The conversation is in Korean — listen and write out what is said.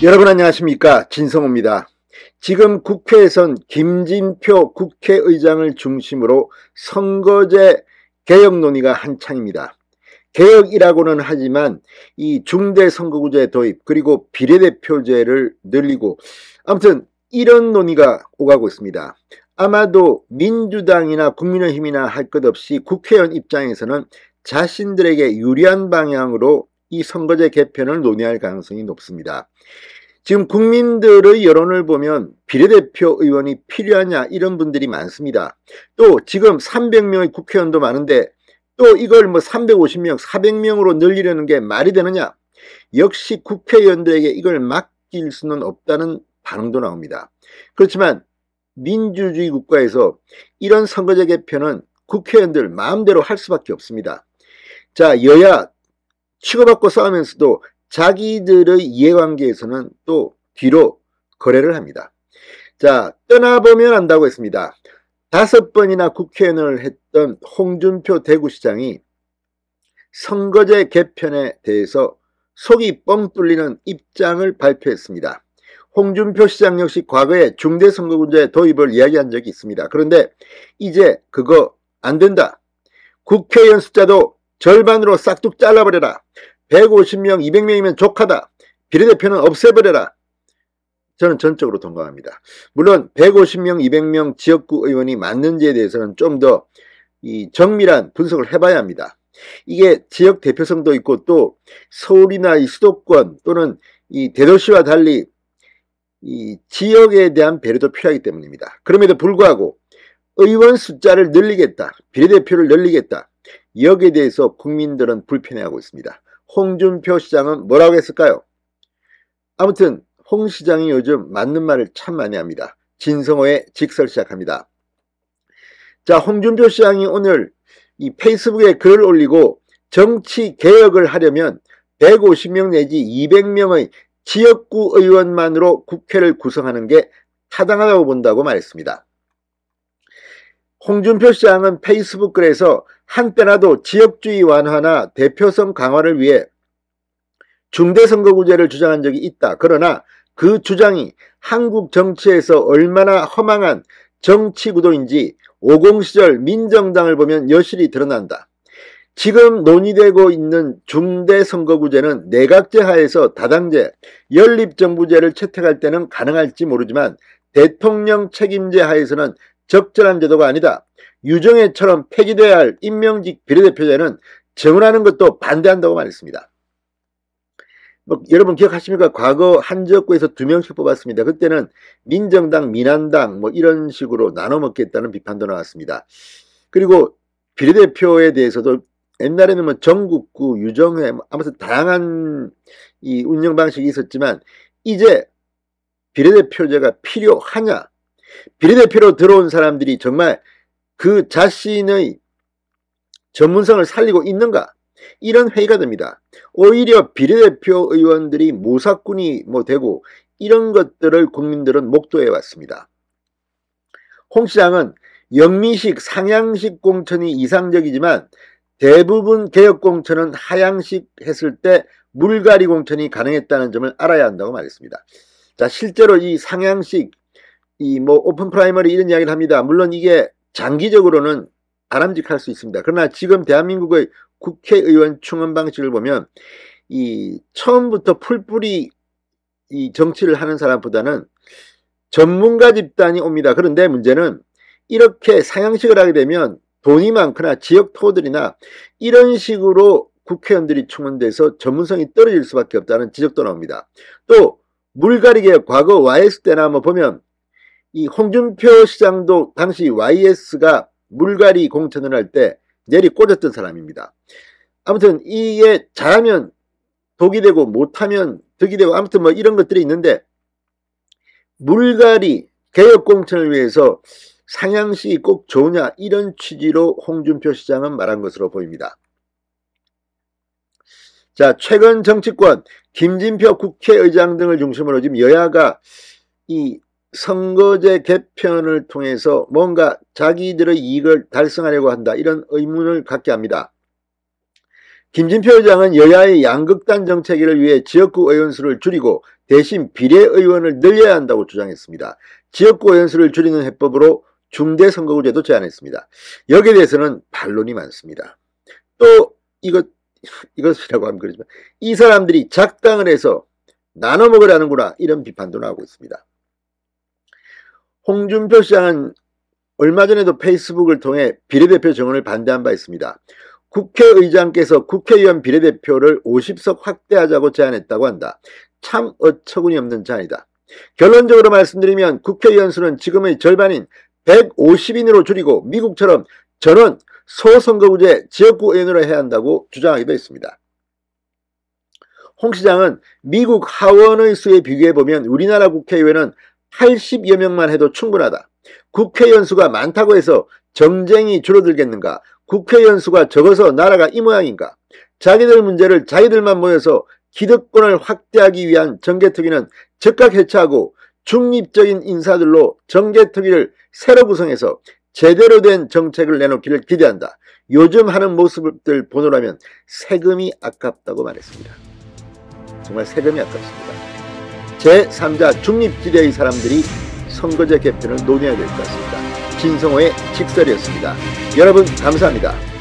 여러분 안녕하십니까, 진성호입니다. 지금 국회에선 김진표 국회의장을 중심으로 선거제 개혁 논의가 한창입니다. 개혁이라고는 하지만 이 중대선거구제 도입 그리고 비례대표제를 늘리고 아무튼 이런 논의가 오가고 있습니다. 아마도 민주당이나 국민의힘이나 할 것 없이 국회의원 입장에서는 자신들에게 유리한 방향으로 이 선거제 개편을 논의할 가능성이 높습니다. 지금 국민들의 여론을 보면 비례대표 의원이 필요하냐 이런 분들이 많습니다. 또 지금 300명의 국회의원도 많은데 또 이걸 350명, 400명으로 늘리려는 게 말이 되느냐? 역시 국회의원들에게 이걸 맡길 수는 없다는 반응도 나옵니다. 그렇지만 민주주의 국가에서 이런 선거제 개편은 국회의원들 마음대로 할 수밖에 없습니다. 자, 여야 치고받고 싸우면서도 자기들의 이해관계에서는 또 뒤로 거래를 합니다. 자, 떠나보면 안다고 했습니다. 5번이나 국회의원을 했던 홍준표 대구시장이 선거제 개편에 대해서 속이 뻥 뚫리는 입장을 발표했습니다. 홍준표 시장 역시 과거에 중대선거구제 도입을 이야기한 적이 있습니다. 그런데 이제 그거 안 된다. 국회의원 숫자도 절반으로 싹둑 잘라버려라. 150명, 200명이면 족하다. 비례대표는 없애버려라. 저는 전적으로 동감합니다. 물론 150명, 200명 지역구 의원이 맞는지에 대해서는 좀 더 정밀한 분석을 해봐야 합니다. 이게 지역 대표성도 있고 또 서울이나 이 수도권 또는 이 대도시와 달리 이 지역에 대한 배려도 필요하기 때문입니다. 그럼에도 불구하고 의원 숫자를 늘리겠다, 비례대표를 늘리겠다, 여기에 대해서 국민들은 불편해하고 있습니다. 홍준표 시장은 뭐라고 했을까요? 아무튼 홍 시장이 요즘 맞는 말을 참 많이 합니다. 진성호의 직설 시작합니다. 자, 홍준표 시장이 오늘 이 페이스북에 글을 올리고 정치 개혁을 하려면 150명 내지 200명의 지역구 의원만으로 국회를 구성하는 게 타당하다고 본다고 말했습니다. 홍준표 시장은 페이스북 글에서 한때나도 지역주의 완화나 대표성 강화를 위해 중대선거구제를 주장한 적이 있다. 그러나 그 주장이 한국 정치에서 얼마나 허망한 정치구도인지 50 시절 민정당을 보면 여실히 드러난다. 지금 논의되고 있는 중대선거구제는 내각제 하에서 다당제, 연립정부제를 채택할 때는 가능할지 모르지만 대통령 책임제 하에서는 적절한 제도가 아니다. 유정회처럼 폐기돼야 할 임명직 비례대표제는 정원하는 것도 반대한다고 말했습니다. 여러분 기억하십니까? 과거 한 지역구에서 2명씩 뽑았습니다. 그때는 민정당, 민한당 이런 식으로 나눠 먹겠다는 비판도 나왔습니다. 그리고 비례대표에 대해서도 옛날에는 전국구, 유정회 아무튼 다양한 이 운영 방식이 있었지만 이제 비례대표제가 필요하냐? 비례대표로 들어온 사람들이 정말 그 자신의 전문성을 살리고 있는가? 이런 회의가 됩니다. 오히려 비례대표 의원들이 모사꾼이 되고 이런 것들을 국민들은 목도해 왔습니다. 홍 시장은 영미식, 상향식 공천이 이상적이지만 대부분 개혁공천은 하향식 했을 때 물갈이 공천이 가능했다는 점을 알아야 한다고 말했습니다. 자, 실제로 이 상향식, 오픈 프라이머리 이런 이야기를 합니다. 물론 이게 장기적으로는 바람직할 수 있습니다. 그러나 지금 대한민국의 국회의원 충원 방식을 보면 처음부터 풀뿌리 정치를 하는 사람보다는 전문가 집단이 옵니다. 그런데 문제는 이렇게 상향식을 하게 되면 돈이 많거나 지역 토들이나 이런 식으로 국회의원들이 충원돼서 전문성이 떨어질 수밖에 없다는 지적도 나옵니다. 또 물갈이개혁 과거 YS 때나 보면 이 홍준표 시장도 당시 YS가 물갈이 공천을 할 때 내리 꽂았던 사람입니다. 아무튼 이게 잘하면 독이 되고 못하면 덕이 되고 아무튼 이런 것들이 있는데 물갈이 개혁 공천을 위해서 상향식이 꼭 좋으냐 이런 취지로 홍준표 시장은 말한 것으로 보입니다. 자, 최근 정치권 김진표 국회의장 등을 중심으로 지금 여야가 이 선거제 개편을 통해서 뭔가 자기들의 이익을 달성하려고 한다 이런 의문을 갖게 합니다. 김진표 의장은 여야의 양극단 정책을 위해 지역구 의원 수를 줄이고 대신 비례의원을 늘려야 한다고 주장했습니다. 지역구 의원수를 줄이는 해법으로 중대선거구제도 제안했습니다. 여기에 대해서는 반론이 많습니다. 또 이것이라고 하면 그러지만 이 사람들이 작당을 해서 나눠 먹으라는구나, 이런 비판도 나오고 있습니다. 홍준표 시장은 얼마 전에도 페이스북을 통해 비례대표 정원을 반대한 바 있습니다. 국회의장께서 국회의원 비례대표를 50석 확대하자고 제안했다고 한다. 참 어처구니 없는 제안이다. 결론적으로 말씀드리면 국회의원 수는 지금의 절반인 150인으로 줄이고 미국처럼 전원 소선거구제 지역구 의원으로 해야 한다고 주장하기도 했습니다. 홍 시장은 미국 하원의 수에 비교해보면 우리나라 국회의원은 80여 명만 해도 충분하다. 국회의원 수가 많다고 해서 정쟁이 줄어들겠는가? 국회의원 수가 적어서 나라가 이 모양인가? 자기들 문제를 자기들만 모여서 기득권을 확대하기 위한 정개특위는 즉각 해체하고 중립적인 인사들로 정개특위를 새로 구성해서 제대로 된 정책을 내놓기를 기대한다. 요즘 하는 모습들 보노라면 세금이 아깝다고 말했습니다. 정말 세금이 아깝습니다. 제3자 중립지대의 사람들이 선거제 개편을 논의해야 될 것 같습니다. 진성호의 직설이었습니다. 여러분 감사합니다.